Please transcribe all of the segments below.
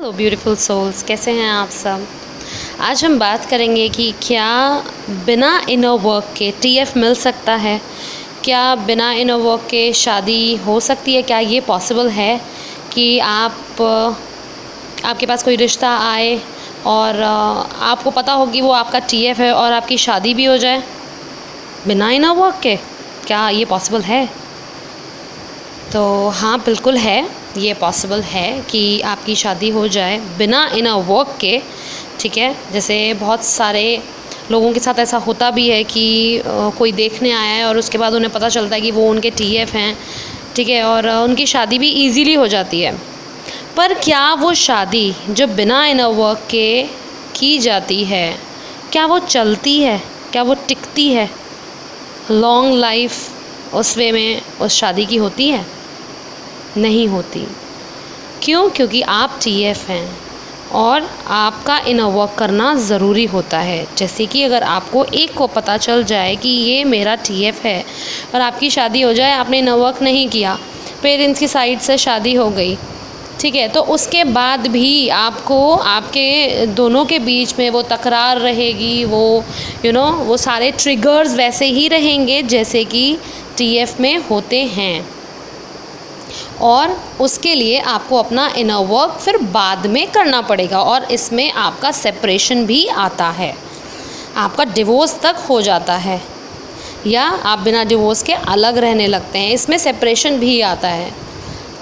Hello beautiful souls, कैसे हैं आप सब। आज हम बात करेंगे कि क्या बिना इनर वर्क के टीएफ मिल सकता है। क्या बिना इनर वर्क के शादी हो सकती है। क्या ये पॉसिबल है कि आपके पास कोई रिश्ता आए और आपको पता हो कि वो आपका टीएफ है और आपकी शादी भी हो जाए बिना इनर वर्क के। क्या ये पॉसिबल है? तो हाँ, बिल्कुल है, ये पॉसिबल है कि आपकी शादी हो जाए बिना इनर वर्क के। ठीक है, जैसे बहुत सारे लोगों के साथ ऐसा होता भी है कि कोई देखने आया है और उसके बाद उन्हें पता चलता है कि वो उनके टीएफ हैं। ठीक है, और उनकी शादी भी इजीली हो जाती है। पर क्या वो शादी जो बिना इनर वर्क के की जाती है, क्या वो चलती है? क्या वो टिकती है? लॉन्ग लाइफ उस वे में उस शादी की होती है? नहीं होती। क्यों? क्योंकि आप टीएफ हैं और आपका इनर वर्क करना ज़रूरी होता है। जैसे कि अगर आपको एक को पता चल जाए कि ये मेरा टीएफ है और आपकी शादी हो जाए, आपने इनर वर्क नहीं किया, पेरेंट्स की साइड से शादी हो गई, ठीक है, तो उसके बाद भी आपको आपके दोनों के बीच में वो तकरार रहेगी, वो वो सारे ट्रिगर्स वैसे ही रहेंगे जैसे कि टीएफ में होते हैं। और उसके लिए आपको अपना इनर वर्क फिर बाद में करना पड़ेगा और इसमें आपका सेपरेशन भी आता है, आपका डिवोर्स तक हो जाता है या आप बिना डिवोर्स के अलग रहने लगते हैं, इसमें सेपरेशन भी आता है।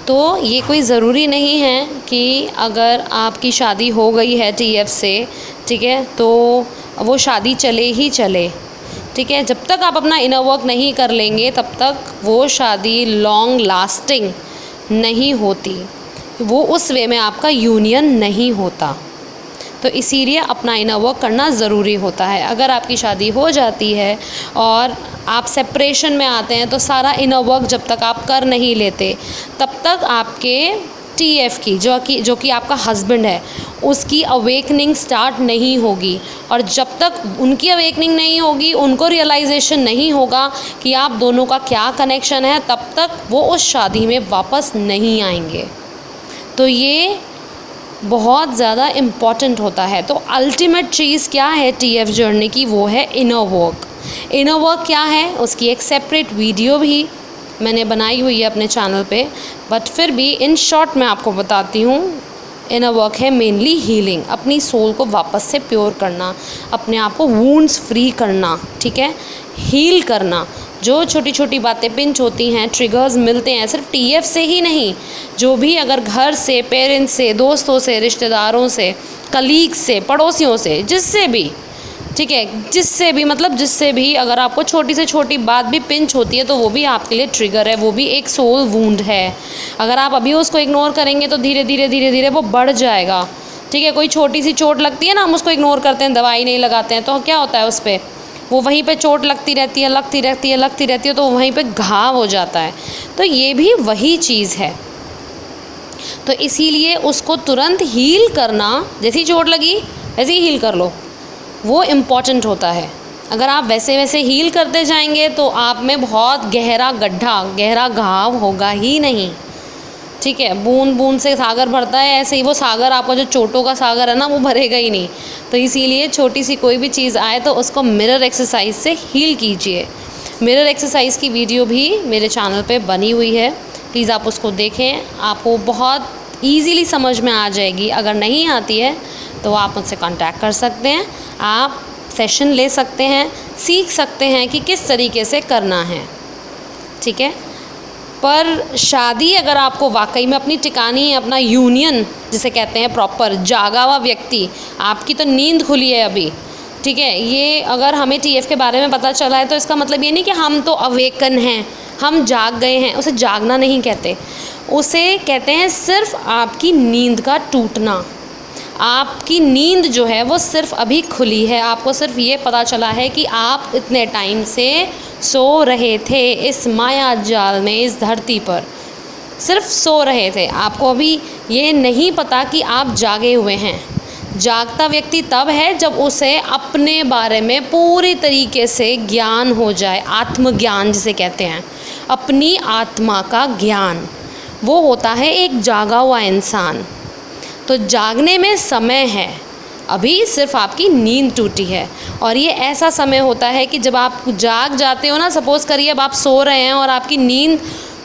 तो ये कोई ज़रूरी नहीं है कि अगर आपकी शादी हो गई है टीएफ से, ठीक है, तो वो शादी चले ही चले। ठीक है, जब तक आप अपना इनर वर्क नहीं कर लेंगे तब तक वो शादी लॉन्ग लास्टिंग नहीं होती, वो उस वे में आपका यूनियन नहीं होता। तो इसीलिए अपना इनर वर्क करना ज़रूरी होता है। अगर आपकी शादी हो जाती है और आप सेपरेशन में आते हैं तो सारा इनर वर्क जब तक आप कर नहीं लेते तब तक आपके टीएफ की जो कि आपका हस्बैंड है उसकी अवेकनिंग स्टार्ट नहीं होगी। और जब तक उनकी अवेकनिंग नहीं होगी, उनको रियलाइजेशन नहीं होगा कि आप दोनों का क्या कनेक्शन है, तब तक वो उस शादी में वापस नहीं आएंगे। तो ये बहुत ज़्यादा इम्पॉर्टेंट होता है। तो अल्टीमेट चीज़ क्या है टीएफ जर्नी की? वो है इनर वर्क। इनर वर्क क्या है उसकी एक सेपरेट वीडियो भी मैंने बनाई हुई है अपने चैनल पे, बट फिर भी इन शॉर्ट मैं आपको बताती हूँ। इनर वर्क है मेनली हीलिंग, अपनी सोल को वापस से प्योर करना, अपने आप को वूंड्स फ्री करना, ठीक है, हील करना। जो छोटी छोटी बातें पिंच होती हैं, ट्रिगर्स मिलते हैं, सिर्फ टीएफ से ही नहीं, जो भी अगर घर से, पेरेंट्स से, दोस्तों से, रिश्तेदारों से, कलीग्स से, पड़ोसियों से, जिससे भी, ठीक है, जिससे भी अगर आपको छोटी से छोटी बात भी पिंच होती है तो वो भी आपके लिए ट्रिगर है, वो भी एक सोल वूंड है। अगर आप अभी उसको इग्नोर करेंगे तो धीरे धीरे वो बढ़ जाएगा। ठीक है, कोई छोटी सी चोट लगती है ना, हम उसको इग्नोर करते हैं, दवाई नहीं लगाते हैं, तो क्या होता है उस पर, वो वहीं पे चोट लगती रहती है, तो वहीं पे घाव हो जाता है। तो ये भी वही चीज़ है। तो इसीलिए उसको तुरंत हील करना, जैसी चोट लगी वैसे ही हील कर लो, वो इम्पॉर्टेंट होता है। अगर आप वैसे वैसे हील करते जाएंगे तो आप में बहुत गहरा घाव होगा ही नहीं। ठीक है, बूंद बूंद से सागर भरता है, ऐसे ही वो सागर, आपका जो चोटों का सागर है ना, वो भरेगा ही नहीं। तो इसीलिए छोटी सी कोई भी चीज़ आए तो उसको मिरर एक्सरसाइज से हील कीजिए। मिरर एक्सरसाइज की वीडियो भी मेरे चैनल पे बनी हुई है, प्लीज़ आप उसको देखें, आपको बहुत ईज़िली समझ में आ जाएगी। अगर नहीं आती है तो आप मुझसे कांटेक्ट कर सकते हैं, आप सेशन ले सकते हैं, सीख सकते हैं कि किस तरीके से करना है। ठीक है, पर शादी अगर आपको वाकई में अपनी टिकानी है, अपना यूनियन जिसे कहते हैं प्रॉपर, जागा हुआ व्यक्ति, आपकी तो नींद खुली है अभी, ठीक है, ये अगर हमें टीएफ के बारे में पता चला है तो इसका मतलब ये नहीं कि हम तो अवेकन हैं, हम जाग गए हैं। उसे जागना नहीं कहते, उसे कहते हैं सिर्फ आपकी नींद का टूटना। आपकी नींद जो है वो सिर्फ अभी खुली है, आपको सिर्फ ये पता चला है कि आप इतने टाइम से सो रहे थे इस माया जाल में, इस धरती पर सिर्फ सो रहे थे। आपको अभी ये नहीं पता कि आप जागे हुए हैं। जागता व्यक्ति तब है जब उसे अपने बारे में पूरी तरीके से ज्ञान हो जाए, आत्मज्ञान जिसे कहते हैं, अपनी आत्मा का ज्ञान, वो होता है एक जागा हुआ इंसान। तो जागने में समय है, अभी सिर्फ आपकी नींद टूटी है। और ये ऐसा समय होता है कि जब आप जाग जाते हो ना, सपोज़ करिए अब आप सो रहे हैं और आपकी नींद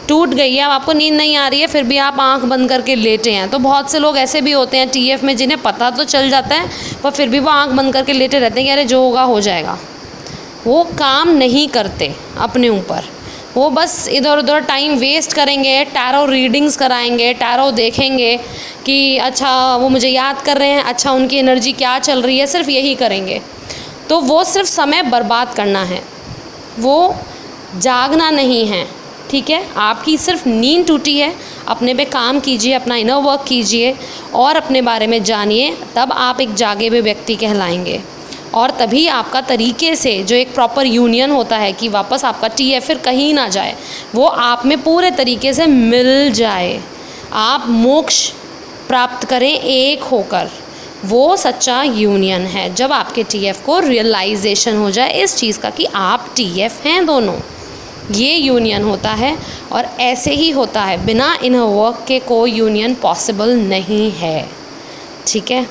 टूट गई है, अब आपको नींद नहीं आ रही है, फिर भी आप आंख बंद करके लेटे हैं। तो बहुत से लोग ऐसे भी होते हैं टीएफ में जिन्हें पता तो चल जाता है पर फिर भी वो आंख बंद करके लेटे रहते हैं कि अरे जो होगा हो जाएगा। वो काम नहीं करते अपने ऊपर, वो बस इधर उधर टाइम वेस्ट करेंगे, टैरो रीडिंग्स कराएंगे, टैरो देखेंगे कि अच्छा वो मुझे याद कर रहे हैं, अच्छा उनकी एनर्जी क्या चल रही है, सिर्फ यही करेंगे। तो वो सिर्फ समय बर्बाद करना है, वो जागना नहीं है। ठीक है, आपकी सिर्फ नींद टूटी है, अपने पे काम कीजिए, अपना इनर वर्क कीजिए और अपने बारे में जानिए, तब आप एक जागे हुए व्यक्ति कहलाएंगे। और तभी आपका तरीके से जो एक प्रॉपर यूनियन होता है कि वापस आपका टीएफ फिर कहीं ना जाए, वो आप में पूरे तरीके से मिल जाए, आप मोक्ष प्राप्त करें एक होकर, वो सच्चा यूनियन है। जब आपके टीएफ को रियलाइजेशन हो जाए इस चीज़ का कि आप टीएफ हैं दोनों, ये यूनियन होता है। और ऐसे ही होता है, बिना इनर वर्क के कोई यूनियन पॉसिबल नहीं है। ठीक है,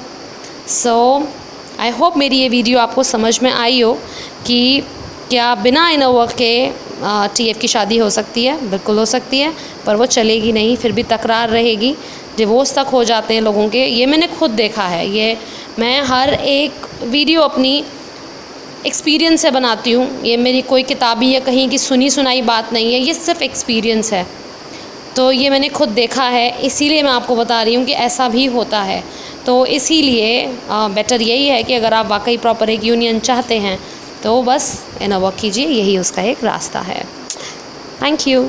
सो आई होप मेरी ये वीडियो आपको समझ में आई हो कि क्या बिना इनर वर्क के टीएफ की शादी हो सकती है। बिल्कुल हो सकती है, पर वो चलेगी नहीं, फिर भी तकरार रहेगी, डिवोर्स तक हो जाते हैं लोगों के। ये मैंने खुद देखा है, ये मैं हर एक वीडियो अपनी एक्सपीरियंस से बनाती हूँ, ये मेरी कोई किताबी या कहीं की सुनी सुनाई बात नहीं है, ये सिर्फ एक्सपीरियंस है। तो ये मैंने खुद देखा है, इसीलिए मैं आपको बता रही हूँ कि ऐसा भी होता है। तो इसीलिए बेटर यही है कि अगर आप वाकई प्रॉपर एक यूनियन चाहते हैं तो बस इनर वर्क कीजिए, यही उसका एक रास्ता है। Thank you.